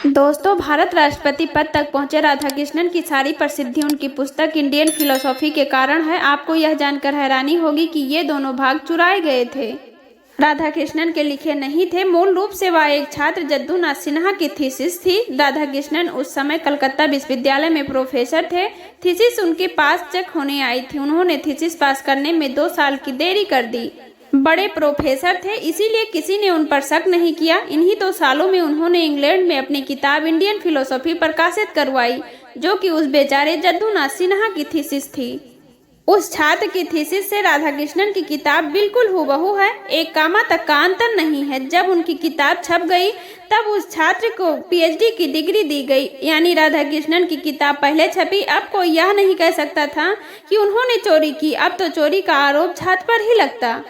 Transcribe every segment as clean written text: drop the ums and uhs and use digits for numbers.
दोस्तों, भारत राष्ट्रपति पद तक पहुंचे राधाकृष्णन की सारी प्रसिद्धि उनकी पुस्तक इंडियन फिलोसॉफी के कारण है। आपको यह जानकर हैरानी होगी कि ये दोनों भाग चुराए गए थे, राधाकृष्णन के लिखे नहीं थे। मूल रूप से वह एक छात्र जद्दूनाथ सिन्हा की थीसिस थी। राधाकृष्णन उस समय कलकत्ता विश्वविद्यालय में प्रोफेसर थे। थीसिस उनके पास चेक होने आई थी। उन्होंने थीसिस पास करने में 2 साल की देरी कर दी। बड़े प्रोफेसर थे, इसीलिए किसी ने उन पर शक नहीं किया। इन्हीं 2 सालों में उन्होंने इंग्लैंड में अपनी किताब इंडियन फिलोसॉफी प्रकाशित करवाई, जो कि उस बेचारे जद्दूनाथ सिन्हा की थीसिस थी। उस छात्र की थीसिस से राधाकृष्णन की किताब बिल्कुल हूबहू है, एक कामा तक का अंतर नहीं है। जब उनकी किताब छप गई तब उस छात्र को पीएचडी की डिग्री दी गई, यानी राधाकृष्णन की किताब पहले छपी। अब कोई यह नहीं कह सकता था कि उन्होंने चोरी की। अब तो चोरी का आरोप छात्र पर ही लगता।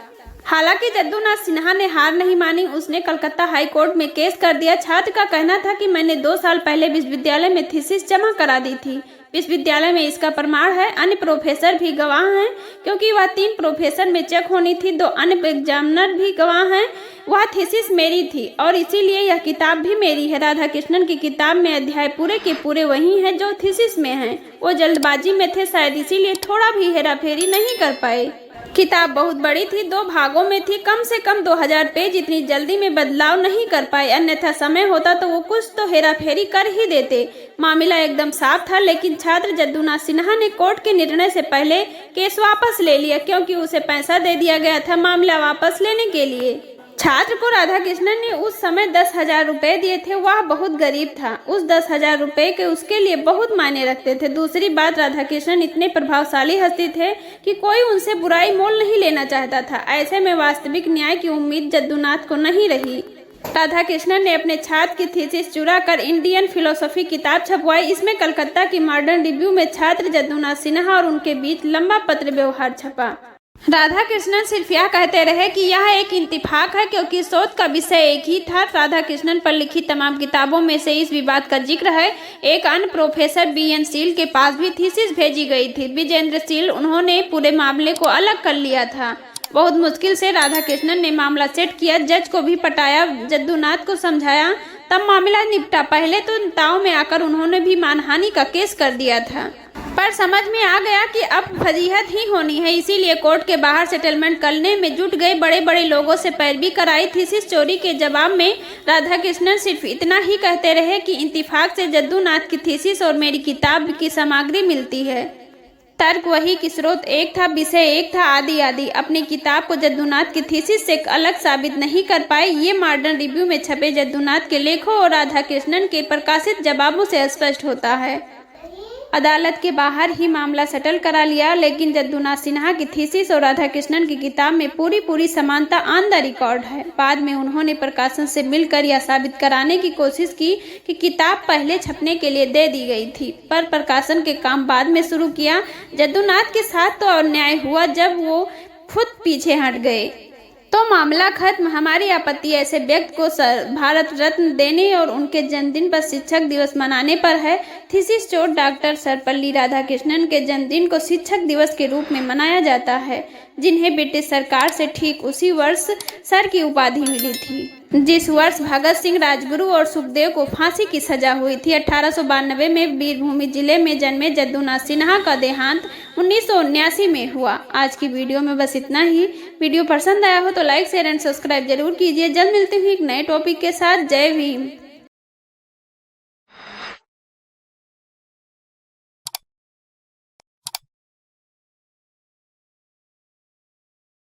हालांकि जद्दूनाथ सिन्हा ने हार नहीं मानी। उसने कलकत्ता हाई कोर्ट में केस कर दिया। छात्र का कहना था कि मैंने 2 साल पहले विश्वविद्यालय में थीसिस जमा करा दी थी। विश्वविद्यालय में इसका प्रमाण है। अन्य प्रोफेसर भी गवाह हैं, क्योंकि वह 3 प्रोफेसर में चेक होनी थी। 2 अन्य एग्जामिनर भी गवाह हैं। वह थीसिस मेरी थी और इसीलिए यह किताब भी मेरी है। राधाकृष्णन की किताब में अध्याय पूरे के पूरे वही हैं जो थीसिस में हैं। वो जल्दबाजी में थे, शायद इसीलिए थोड़ा भी हेराफेरी नहीं कर पाए। किताब बहुत बड़ी थी, 2 भागों में थी। कम से कम 2000 पेज। इतनी जल्दी में बदलाव नहीं कर पाए, अन्यथा समय होता तो वो कुछ तो हेराफेरी कर ही देते। मामला एकदम साफ था, लेकिन छात्र जद्दूनाथ सिन्हा ने कोर्ट के निर्णय से पहले केस वापस ले लिया, क्योंकि उसे पैसा दे दिया गया था मामला वापस लेने के लिए। छात्र को राधाकृष्णन ने उस समय 10,000 रुपए दिए थे। वह बहुत गरीब था। उस 10,000 रुपए के उसके लिए बहुत मायने रखते थे। दूसरी बात, राधाकृष्णन इतने प्रभावशाली हस्ती थे कि कोई उनसे बुराई मोल नहीं लेना चाहता था। ऐसे में वास्तविक न्याय की उम्मीद जद्दूनाथ को नहीं रही। राधाकृष्णन ने अपने छात्र की थीसिस चुरा कर इंडियन फिलोसॉफी किताब छपवाई। इसमें कलकत्ता की मॉडर्न रिव्यू में छात्र जद्दूनाथ सिन्हा और उनके बीच लंबा पत्र व्यवहार छपा। राधाकृष्णन सिर्फ यह कहते रहे कि यह एक इत्तेफाक है, क्योंकि शोध का विषय एक ही था। राधाकृष्णन पर लिखी तमाम किताबों में से इस विवाद का जिक्र है। एक अन्य प्रोफेसर बीएन सील के पास भी थीसिस भेजी गई थी। विजेंद्र सील, उन्होंने पूरे मामले को अलग कर लिया था। बहुत मुश्किल से राधाकृष्णन ने मामला सेट किया, जज को भी पटाया, जद्दूनाथ को समझाया, तब मामला निपटा। पहले तो ताव में आकर उन्होंने भी मानहानि का केस कर दिया था, पर समझ में आ गया कि अब फजीहत ही होनी है, इसीलिए कोर्ट के बाहर सेटलमेंट करने में जुट गए। बड़े बड़े लोगों से पैरवी कराई। थीसिस चोरी के जवाब में राधाकृष्णन सिर्फ इतना ही कहते रहे कि इत्तेफाक से जद्दूनाथ की थीसिस और मेरी किताब की सामग्री मिलती है। तर्क वही कि स्रोत एक था, विषय एक था, आदि आदि। अपनी किताब को जद्दूनाथ की थीसिस से अलग साबित नहीं कर पाए। ये मॉडर्न रिव्यू में छपे जद्दूनाथ के लेखों और राधाकृष्णन के प्रकाशित जवाबों से स्पष्ट होता है। अदालत के बाहर ही मामला सेटल करा लिया, लेकिन जद्दूनाथ सिन्हा की थीसिस और राधाकृष्णन की किताब में पूरी समानता ऑन द रिकॉर्ड है। बाद में उन्होंने प्रकाशन से मिलकर यह साबित कराने की कोशिश की कि किताब पहले छपने के लिए दे दी गई थी, पर प्रकाशन के काम बाद में शुरू किया। जद्दूनाथ के साथ तो अन्याय हुआ जब वो खुद पीछे हट गए, तो मामला खत्म। हमारी आपत्ति ऐसे व्यक्ति को भारत रत्न देने और उनके जन्मदिन पर शिक्षक दिवस मनाने पर है। थीसिस चोर डॉक्टर सर्वपल्ली राधाकृष्णन के जन्मदिन को शिक्षक दिवस के रूप में मनाया जाता है, जिन्हें ब्रिटिश सरकार से ठीक उसी वर्ष सर की उपाधि मिली थी, जिस वर्ष भगत सिंह, राजगुरु और सुखदेव को फांसी की सजा हुई थी। 1892 में वीरभूमि जिले में जन्मे जद्दूनाथ सिन्हा का देहांत 1979 में हुआ। आज की वीडियो में बस इतना ही। वीडियो पसंद आया हो तो लाइक, शेयर एंड सब्सक्राइब जरूर कीजिए। जल्द मिलते हैं एक नए टॉपिक के साथ। जय भीम।